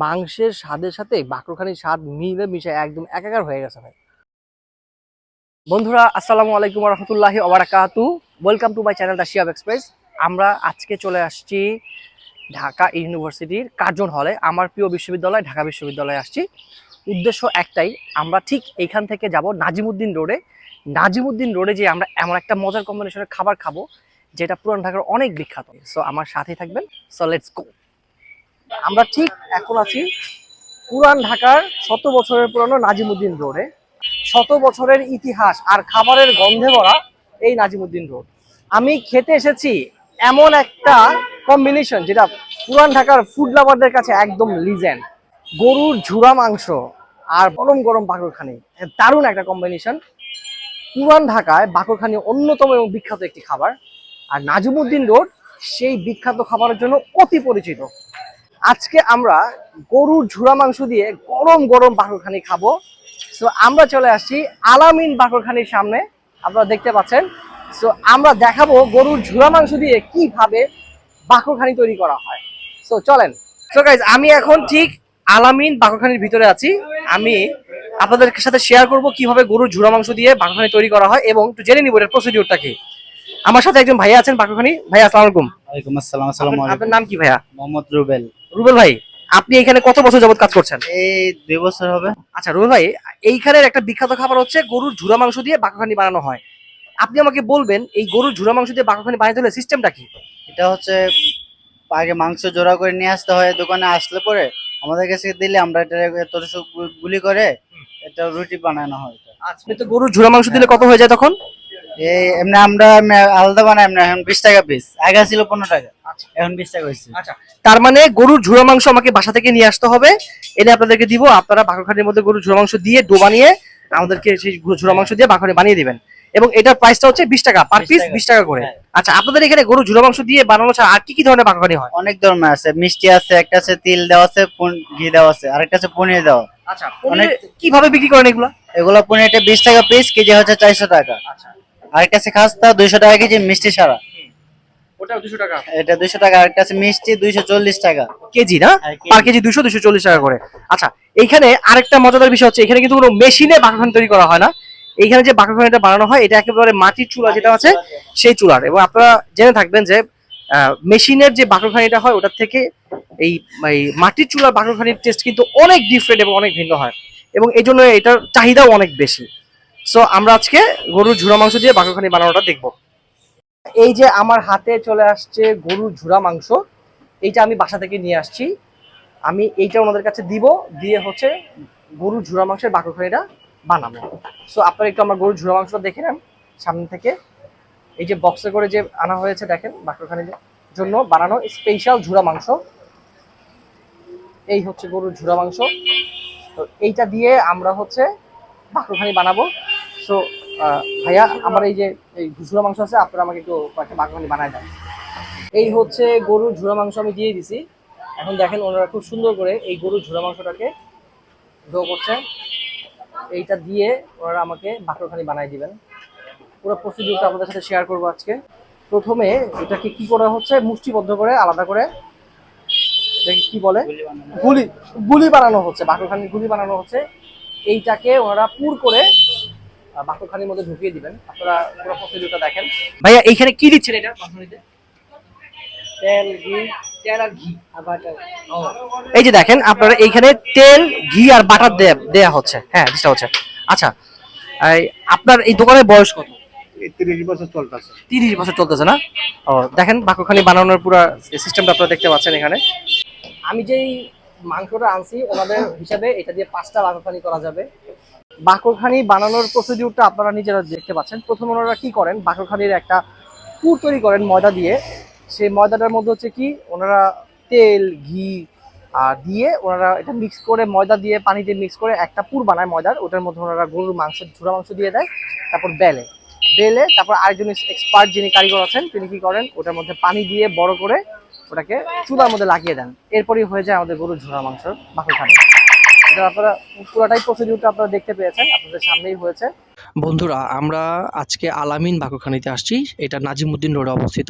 মাংসের স্বাদের সাথে বাকরখানির স্বাদ মিলে মিশে একদম একাকার হয়ে গেছে ভাই। বন্ধুরা আসসালামু আলাইকুম ওয়া রাহমাতুল্লাহি ওয়া বারাকাতু। Welcome to my channel the Shiyab express. আমরা আজকে চলে আসছি ঢাকা ইউনিভার্সিটির কার্জন হলে। আমার প্রিয় বিশ্ববিদ্যালয় ঢাকা বিশ্ববিদ্যালয়ে আসছি। উদ্দেশ্য একটাই, আমরা ঠিক এইখান থেকে যাব নাজিমুদ্দিন রোডে। নাজিমুদ্দিন রোডে যে আমরা এমন একটা মজার কম্বিনেশনের খাবার খাবো যেটা পুরান ঢাকার অনেক বিখ্যাত। সো আমার সাথেই থাকবেন। So let's go. আমরা ঠিক এখন আছি পুরান ঢাকার 100 বছরের পুরানো নাজিমুদ্দিন রোডে। 100 বছরের ইতিহাস আর খাবারের গন্ধে ভরা এই নাজিমুদ্দিন রোড। আমি খেতে এসেছি এমন একটা কম্বিনেশন যেটা পুরান ঢাকার ফুড লাভারদের কাছে একদম লিজেন্ড। গরুর ঝুরা মাংস আর গরম গরম বাকরখানি, দারুণ একটা কম্বিনেশন। পুরান ঢাকায় বাকরখানি অন্যতম এবং বিখ্যাত একটি খাবার, আর নাজিমুদ্দিন রোড সেই বিখ্যাত খাবারের জন্য অতি পরিচিত। আজকে আমরা গরুর ঝুরা মাংস দিয়ে গরম গরম বাকরখানি খাবো। সো আমরা চলে আসছি আলামিন বাকরখানির সামনে, আপনারা দেখতে পাচ্ছেন। সো আমরা দেখাবো গরুর ঝুরা মাংস দিয়ে কিভাবে বাকরখানি তৈরি করা হয়। সো চলেন। সো গাইজ, আমি এখন ঠিক আলামিন বাকরখানির ভিতরে আছি। আমি আপনাদের সাথে শেয়ার করব কিভাবে গরুর ঝুরা মাংস দিয়ে বাকরখানি তৈরি করা হয় এবং একটু জেনে নিব এর প্রসিডিউরটা কি। আমার সাথে একজন ভাইয়া আছেন বাকরখানি। ভাইয়া আসসালামু আলাইকুম। ওয়ালাইকুম আসসালাম। আসসালামু আলাইকুম। আপনার নাম কি ভাইয়া? মোহাম্মদ রুবেল। রুবেল ভাই, আপনি এখানে কত বছর যাবত কাজ করছেন? এই 2 বছর হবে। আচ্ছা রুবেল ভাই, এইখানের একটা বিখ্যাত খাবার হচ্ছে গরুর ঝুরা মাংস দিয়ে বাকরখানি বানানো হয়। আপনি আমাকে বলবেন এই গরুর ঝুরা মাংস দিয়ে বাকরখানি বানাতে হলে সিস্টেমটা কি? এটা হচ্ছে আগে মাংস জোড়া করে নিয়ে আসতে হয়, দোকানে আসলে পরে আমাদের কাছে দিলে আমরা এটা এত গুলি করে এটা রুটি বানানো হয়। আচ্ছা, তো গরুর ঝুরা মাংস দিলে কত হয়ে যায় তখন? এই এমনি আমরা আলাদা বানাই, এমনি এখন 20 টাকা পিস, আগে ছিল 15 টাকা, এখন 20 টাকা হয়েছে। আচ্ছা, তার মানে গরুর ঝুরা মাংস আমাকে বাসা থেকে নিয়ে আসতে হবে, এনে আপনাদেরকে দিব। আপনারা বাকরখানির মধ্যে গরুর ঝুরা মাংস দিয়ে ডো বানিয়ে আমাদেরকে সেই ঝুরা মাংস দিয়ে বাকরখানি বানিয়ে দিবেন। এবং এটার প্রাইসটা হচ্ছে 20 টাকা পার পিস, 20 টাকা করে। আচ্ছা, আপনাদের এখানে গরুর ঝুরা মাংস দিয়ে বানানো ছাড়া আর কি কি ধরনের বাকরখানি হয়? অনেক ধরনের আছে, মিষ্টি আছে, একটা আছে তিল দেওয়া আছে, ঘি দেওয়া আছে, আরেকটা আছে পনির দেওয়া। আচ্ছা, অনেক কিভাবে বিক্রি করেন এগুলো? এগুলো পনিরটা 20 টাকা পিস, কেজি হচ্ছে 400 টাকা। আচ্ছা, আরেকটা আছে খাস্তা 200 টাকা কেজি, মিষ্টি সারা ওটাও 200 টাকা, এটা 200 টাকা। আরেকটা আছে মিষ্টি 240 টাকা কেজি না? হ্যাঁ, কেজি। পার কেজি 200 240 টাকা করে। আচ্ছা, এইখানে আরেকটা মজাদার বিষয় হচ্ছে এখানে কিন্তু কোনো মেশিনে বাকরখানি তৈরি করা হয় না। এইখানে যে বাকরখানিটা বানানো হয় এটা একেবারে মাটির চুলা যেটা আছে সেই চুলার। এবং আপনারা জেনে থাকবেন যে মেশিনের যে বাকরখানিটা হয় ওটার থেকে এই এই মাটির চুলার বাকরখানির টেস্ট কিন্তু অনেক ডিফারেন্ট এবং অনেক ভিন্ন হয়, এবং এই জন্য এটার চাহিদাও অনেক বেশি। সো আমরা আজকে গরুর ঝুরা মাংস দিয়ে বাকরখানি বানানোটা দেখবো। এই যে আমার হাতে চলে আসছে গরুর ঝুরা মাংস, এইটা আমি বাসা থেকে নিয়ে আসছি। আমি এইটা ওনাদের কাছে দিব, দিয়ে হচ্ছে গরুর ঝুরা মাংসের বাকরখানিটা বানাবো। সো আপনারা একটু আমার গরুর ঝুরা মাংসটা দেখে নেন সামনে থেকে। এই যে বক্সে করে যে আনা হয়েছে দেখেন, বাকরখানির জন্য বানানো স্পেশাল ঝুরা মাংস। এই হচ্ছে গরুর ঝুরা মাংস। তো এইটা দিয়ে আমরা হচ্ছে বাকরখানি বানাবো। সো ভাইয়া, আমার এই যে এই ঝুরা মাংস আছে, আপনারা আমাকে একটু কয়েকটা বাকরখানি বানায় দেন। এই হচ্ছে গরুর ঝুরা মাংস আমি দিয়ে দিছি। এখন দেখেন ওনারা খুব সুন্দর করে এই গরুর ঝুরা মাংসটাকে ডো করছে। এইটা দিয়ে ওনারা আমাকে বাকরখানি বানাই দিবেন। পুরো প্রসিডিউরটা আপনাদের সাথে শেয়ার করবো আজকে। প্রথমে এটাকে কি করা হচ্ছে, মুষ্টিবদ্ধ করে আলাদা করে এটাকে কি বলে, গুলি গুলি বানানো হচ্ছে, বাকরখানির গুলি বানানো হচ্ছে। এইটাকে ওনারা পুর করে বাকরখানির মধ্যে ঢুকিয়ে দিবেন। আপনারা পুরো প্রসিডিউরটা দেখেন। ভাইয়া এইখানে কি দিচ্ছেন এটা বাকরখানিতে? তেল, ঘি, তেল আর ঘি আর বাটার। এই যে দেখেন আপনারা এইখানে তেল, ঘি আর বাটার দেয়া হচ্ছে। হ্যাঁ, জিনিসটা হচ্ছে। আচ্ছা, আপনার এই দোকানের বয়স কত? 30 বছর চলতেছে। 30 বছর চলতেছে না? ও, দেখেন বাকরখানি বানানোর পুরো সিস্টেমটা আপনারা দেখতে পাচ্ছেন এখানে। আমি যেই মাংসটা আনছি ওনাদের হিসাবে এটা দিয়ে 5টা বাকরখানি করা যাবে। বাকরখানি বানানোর প্রসিডিউরটা আপনারা নিজেরা দেখতে পাচ্ছেন। প্রথমে ওনারা কি করেন, বাকরখানির একটা পুর তৈরি করেন ময়দা দিয়ে। সেই ময়দাটার মধ্যে হচ্ছে কি ওনারা তেল, ঘি দিয়ে ওনারা এটা মিক্স করে, ময়দা দিয়ে পানি দিয়ে মিক্স করে একটা পুর বানায় ময়দার। ওটার মধ্যে ওনারা গরুর মাংসের ঝুরা মাংস দিয়ে দেয়। তারপর বেলে বেলে তারপর আরেকজন এক্সপার্ট যিনি কারিগর আছেন তিনি কি করেন, ওটার মধ্যে পানি দিয়ে বড় করে ওটাকে চুলার মধ্যে লাগিয়ে দেন। এরপরই হয়ে যায় আমাদের গরুর ঝুরা মাংসের বাকরখানি। এটা আপনারা পুরোটাই প্রসিডিউরটা আপনারা দেখতে পেয়েছেন, আপনাদের সামনেই হয়েছে। বন্ধুরা, আমরা আজকে আলামিন বাকরখানিতে আসছি। এটা নাজিমুদ্দিন রোডে অবস্থিত।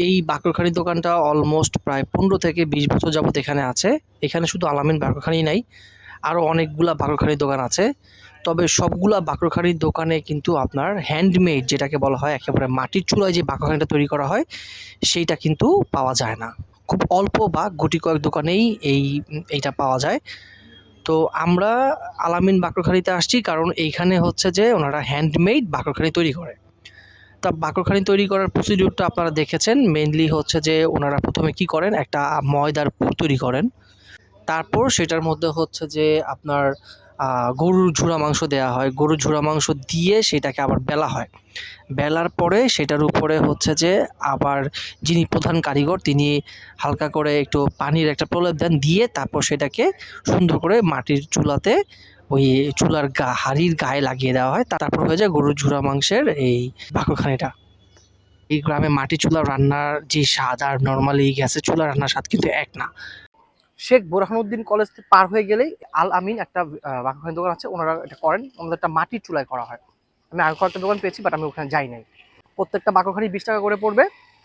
এই বাকরখানি দোকানটা অলমোস্ট প্রায় 15 থেকে 20 বছর যাবত এখানে আছে। এখানে শুধু আলামিন বাকরখানি নাই, আরও অনেকগুলা বাকরখানির দোকান আছে। তবে সবগুলা বাকরখানির দোকানে কিন্তু আপনার হ্যান্ডমেড যেটাকে বলা হয়, একেবারে মাটির চুলায় যে বাকরখানিটা তৈরি করা হয় সেইটা কিন্তু পাওয়া যায় না। খুব অল্প বা গুটি কয়েক দোকানেই এইটা পাওয়া যায়। তো আমরা আলামিন বাকরখানিতে আসছি কারণ এইখানে হচ্ছে যে ওনারা হ্যান্ডমেড বাকরখানি তৈরি করে। তা বাকরখানি তৈরি করার প্রসিডিউরটা আপনারা দেখেছেন। মেইনলি হচ্ছে যে ওনারা প্রথমে কি করেন, একটা ময়দার পুর তৈরি করেন। তারপর সেটার মধ্যে হচ্ছে যে আপনার গরুর ঝুরা মাংস দেওয়া হয়। গরুর ঝুরা মাংস দিয়ে সেটাকে আবার বেলা হয়। বেলার পরে সেটার উপরে হচ্ছে যে আবার যিনি প্রধান কারিগর তিনি হালকা করে একটু পানির একটা প্রলেপ দেন, দিয়ে তারপর সেটাকে সুন্দর করে মাটির চুলাতে ওই চুলার হাঁড়ির গায়ে লাগিয়ে দেওয়া হয়। তারপর হয়ে যায় গরুর ঝুরা মাংসের এই বাকরখানিটা। এই গ্রামে মাটির চুলা রান্নার যে স্বাদ আর নর্মালি গ্যাসের চুলা রান্নার স্বাদ কিন্তু এক না। শেখ বোরহানুদ্দিন কলেজ পার হয়ে গেলেই আল আমিন একটা বাকরখানি দোকান আছে, ওনারা এটা করেন, ওনাদের একটা মাটির চুলায় করা হয়। আমি আগে কয়েকটা দোকান পেয়েছি, বাট আমি ওখানে যাই নাই। প্রত্যেকটা বাকরখানি 20 টাকা করে পড়বে।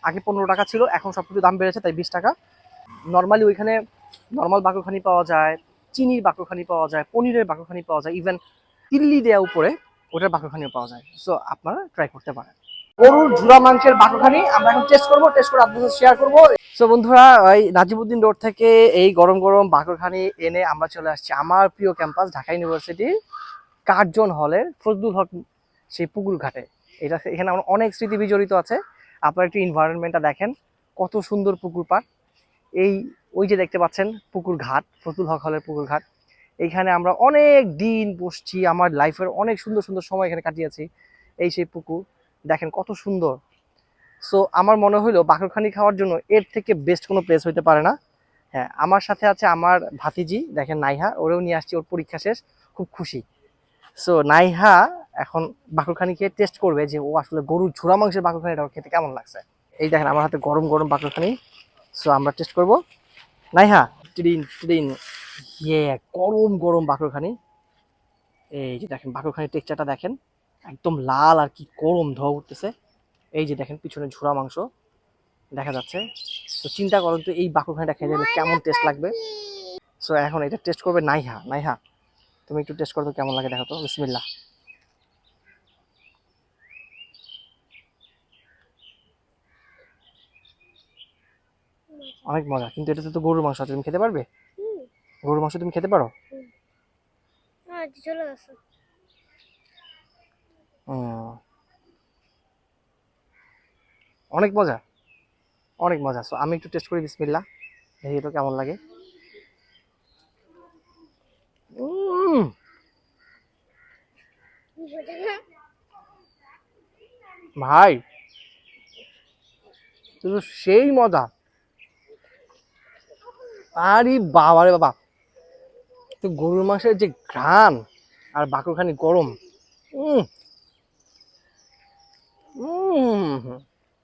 আগে 15 টাকা ছিল, এখন সব কিছু দাম বেড়েছে, তাই 20 টাকা। নর্মালি ওইখানে নর্মাল বাকরখানি পাওয়া যায়, চিনির বাকরখানি পাওয়া যায়, পনিরের বাকরখানি পাওয়া যায়, ইভেন তিল্লি দেওয়া উপরে ওটার বাকরখানিও পাওয়া যায়। সো আপনারা ট্রাই করতে পারেন। গরুর ঝুরা মাংসের বাকরখানি আমরা এখন টেস্ট করে আপনাদের সাথে শেয়ার করবো। সো বন্ধুরা, ওই নাজিমুদ্দিন রোড থেকে এই গরম গরম বাকরখানি এনে আমরা চলে আসছি আমার প্রিয় ক্যাম্পাস ঢাকা ইউনিভার্সিটি কার্জন হলের ফজলুল হক সেই পুকুর ঘাটে। এখানে আমার অনেক স্মৃতি বিজড়িত আছে। আপনারা একটু এনভায়রনমেন্টটা দেখেন, কত সুন্দর পুকুর পাড়। এই ওই যে দেখতে পাচ্ছেন পুকুর ঘাট, ফজলুল হক হলের পুকুর ঘাট। এইখানে আমরা অনেক দিন বসছি, আমার লাইফের অনেক সুন্দর সুন্দর সময় এখানে কাটিয়েছি। এই সেই পুকুর দেখেন কত সুন্দর। সো আমার মনে হলো বাকরখানি খাওয়ার জন্য এর থেকে বেস্ট কোনো প্লেস হইতে পারে না। হ্যাঁ, আমার সাথে আছে আমার ভাতিজি, দেখেন নাইহা, ওরেও নিয়ে আসছি, ওর পরীক্ষা শেষ, খুব খুশি। সো নাইহা এখন বাকরখানি খেয়ে টেস্ট করবে যে ও আসলে গরুর ঝুরা মাংসের বাকরখানিটা ওর খেতে কেমন লাগছে। এই দেখেন আমার হাতে গরম গরম বাকরখানি। সো আমরা টেস্ট করব। নাইহা, টিডিন টিডিন, ইয়ে, গরম গরম বাকরখানি। এই যে দেখেন বাকরখানির টেক্সচারটা দেখেন, একদম লাল আর কি গরম ধোয়া উঠতেছে। এই যে দেখেন পিছনে ঝুরা মাংস দেখা যাচ্ছে। তো চিন্তা করুন তো এই বাকরখানিটা খেয়ে দিলে কেমন টেস্ট লাগবে। সো এখন এটা টেস্ট করবে নাইহা। নাইহা, তুমি একটু টেস্ট করো তো কেমন লাগে, দেখো তো। বিসমিল্লাহ। অনেক মজা, কিন্তু এটাতে তো গরুর মাংস আছে, তুমি খেতে পারবে? গরুর মাংস তুমি খেতে পারো? অনেক মজা, অনেক মজা। সো আমি একটু টেস্ট করি, বিসমিল্লাহ, দেখি এটা কেমন লাগে। উম, ভাই, কিন্তু সেই মজা। আরে বাবা রে বাবা, তো গরুর মাংসের যে ঘ্রাণ আর বাকরখানি গরম। উম উম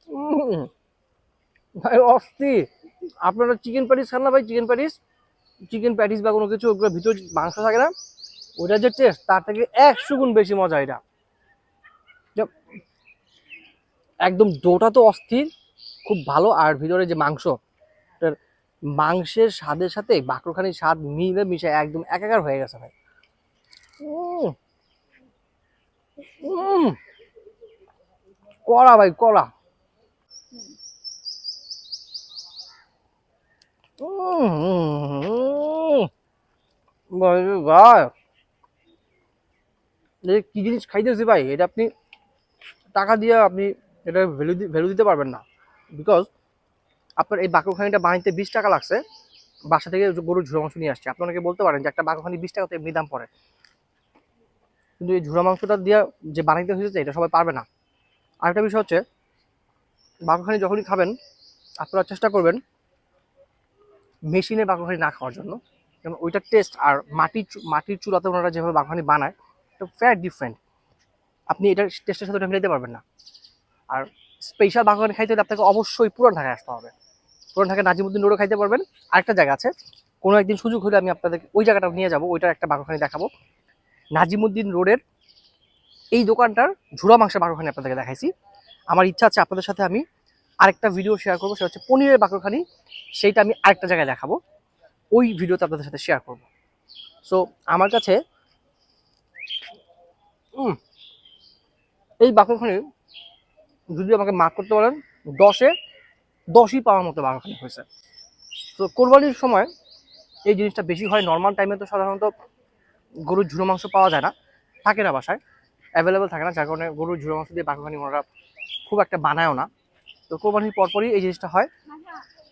উম ভাই অস্থির। আপনারা চিকেন প্যাটিস খান না ভাই? চিকেন প্যাটিস, চিকেন প্যাটিস বা কোনো কিছু, ওগুলোর ভিতরে মাংস থাকে না, ওইটার যে টেস্ট তার থেকে 100 গুণ বেশি মজা এটা। যে- একদম ডোটা তো অস্থির, খুব ভালো। আর ভিতরে যে মাংস, ওটার মাংসের স্বাদের সাথে বাকরখানির স্বাদ মিলে মিশে একদম একাকার হয়ে গেছে ভাই। উম উম কড়া ভাই, কড়া। ভাই রে ভাই, এটা কি জিনিস খাইতেছি ভাই, এটা আপনি টাকা দিয়ে আপনি এটা ভ্যালু দিতে পারবেন না। বিকজ আপনার এই বাকরখানিটা বানাইতে 20 টাকা লাগছে। বাসা থেকে গরুর ঝুড়ো মাংস নিয়ে আসছে। আপনি অনেকে বলতে পারেন যে একটা বাকরখানি 20 টাকা তো এমনি দাম পড়ে, কিন্তু এই ঝুড়ো মাংসটা দিয়ে যে বানাইতে হয়েছে এটা সবাই পারবে না। আরেকটা বিষয় হচ্ছে, বাকরখানি যখনই খাবেন আপনারা চেষ্টা করবেন মেশিনে বাকরখানি না খাওয়ার জন্য। কারণ ওইটার টেস্ট আর মাটির চুলাতে ওনারা যেভাবে বাকরখানি বানায়, এটা ফ্যাট ডিফারেন্ট। আপনি এটার টেস্টের সাথে ওটা মিলাতে পারবেন না। আর স্পেশাল বাকরখানি খাইতে হলে আপনাকে অবশ্যই পুরান ঢাকায় আসতে হবে। পুরান ঢাকায় নাজিমুদ্দিন রোডও খাইতে পারবেন। আরেকটা জায়গা আছে, কোনো একদিন সুযোগ হলে আমি আপনাদের ওই জায়গাটা নিয়ে যাবো, ওইটার একটা বাকরখানি দেখাবো। নাজিমুদ্দিন রোডের এই দোকানটার ঝুরা মাংসের বাকরখানি আপনাদেরকে দেখাইছি। আমার ইচ্ছা আছে আপনাদের সাথে আমি আরেকটা ভিডিও শেয়ার করবো, সেটা হচ্ছে পনিরের বাকরখানি, সেইটা আমি আরেকটা জায়গায় দেখাবো, ওই ভিডিওতে আপনাদের সাথে শেয়ার করবো। সো আমার কাছে এই বাকরখানি যদি আমাকে মার্ক করতে বলেন 10-এ 10ই পাওয়ার মতো বাকরখানি হয়েছে। তো কোরবানির সময় এই জিনিসটা বেশি হয়, নর্মাল টাইমে তো সাধারণত গরুর ঝুড়ো মাংস পাওয়া যায় না, থাকে না বাসায়, অ্যাভেলেবেল থাকে না, যার কারণে গরুর ঝুড়ো মাংস দিয়ে বাকরখানি ওনারা খুব একটা বানায়ও না। তো কোরবানির পরপরই এই জিনিসটা হয়,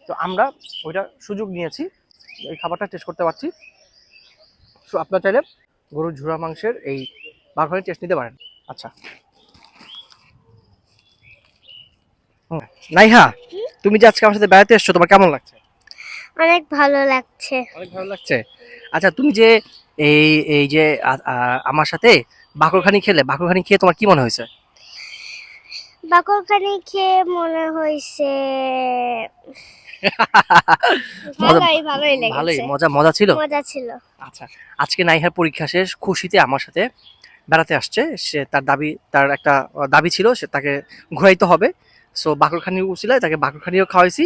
তো আমরা ওইটা সুযোগ নিয়েছি, এই খাবারটা টেস্ট করতে পারছি। সো আপনারা চাইলে গরুর ঝুড়া মাংসের এই বাকরখানি টেস্ট নিতে পারেন। আচ্ছা নাইহা, তুমি যে আজকে আমার সাথে বেড়াতে এসছো, তোমার কেমন লাগছে? অনেক ভালো লাগছে। অনেক ভালো লাগছে। আচ্ছা তুমি যে এই এই যে আমার সাথে বাকরখানি খেলে, বাকরখানি খেয়ে তোমার কি মনে হয়েছে? বাকরখানি খেয়ে মনে হয়েছে মজা, ভালোই ভালোই লেগেছে, মজা ছিল। মজা ছিল। আচ্ছা আজকে নাইহার পরীক্ষা শেষ, খুশিতে আমার সাথে বেড়াতে আসছে। সে তার একটা দাবি ছিল, সে তাকে ঘুরাইতে হবে। সো বাকরখানি উছিলায় তাকে বাকরখানিও খাওয়াইছি,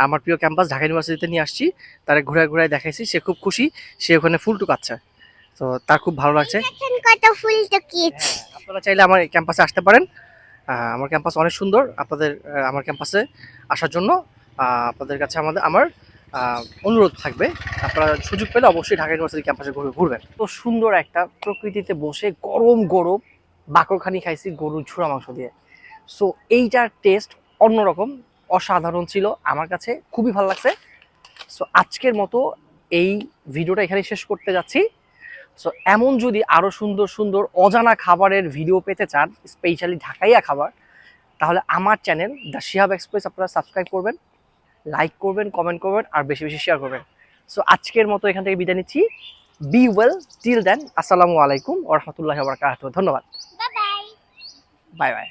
আমার প্রিয় ক্যাম্পাস ঢাকা ইউনিভার্সিটিতে নিয়ে আসছি, তারা ঘুরায় ঘুরায় দেখাইছি, সে খুব খুশি, সে ওখানে ফুল টুকাচ্ছে, তো তার খুব ভালো লাগছে। কত ফুল টুকিয়েছি। আপনারা চাইলে আমার ক্যাম্পাসে আসতে পারেন, আমার ক্যাম্পাস অনেক সুন্দর। আপনাদের আমার ক্যাম্পাসে আসার জন্য আপনাদের কাছে আমার অনুরোধ থাকবে, আপনারা সুযোগ পেলে অবশ্যই ঢাকা ইউনিভার্সিটি ক্যাম্পাসে ঘুরবেন। তো সুন্দর একটা প্রকৃতিতে বসে গরম গরম বাকরখানি খাইছি গরুর ঝুড়া মাংস দিয়ে। সো এইটার টেস্ট অন্যরকম, অসাধারণ ছিল, আমার কাছে খুবই ভালো লাগছে। সো আজকের মতো এই ভিডিওটা এখানে শেষ করতে যাচ্ছি। সো এমন যদি আরো সুন্দর সুন্দর অজানা খাবারের ভিডিও পেতে চান, স্পেশালি ঢাকাইয়া খাবার, তাহলে আমার চ্যানেল দ্য শিহাব এক্সপ্রেস আপনারা সাবস্ক্রাইব করবেন, লাইক করবেন, কমেন্ট করবেন, আর বেশি বেশি শেয়ার করবেন। সো আজকের মতো এখান থেকে বিদায় নিচ্ছি। বি ওয়েল টিল দেন, আসসালামু আলাইকুম ওয়া রাহমাতুল্লাহি ওয়া বারাকাতুহু। ধন্যবাদ, বাই বাই। Bye bye.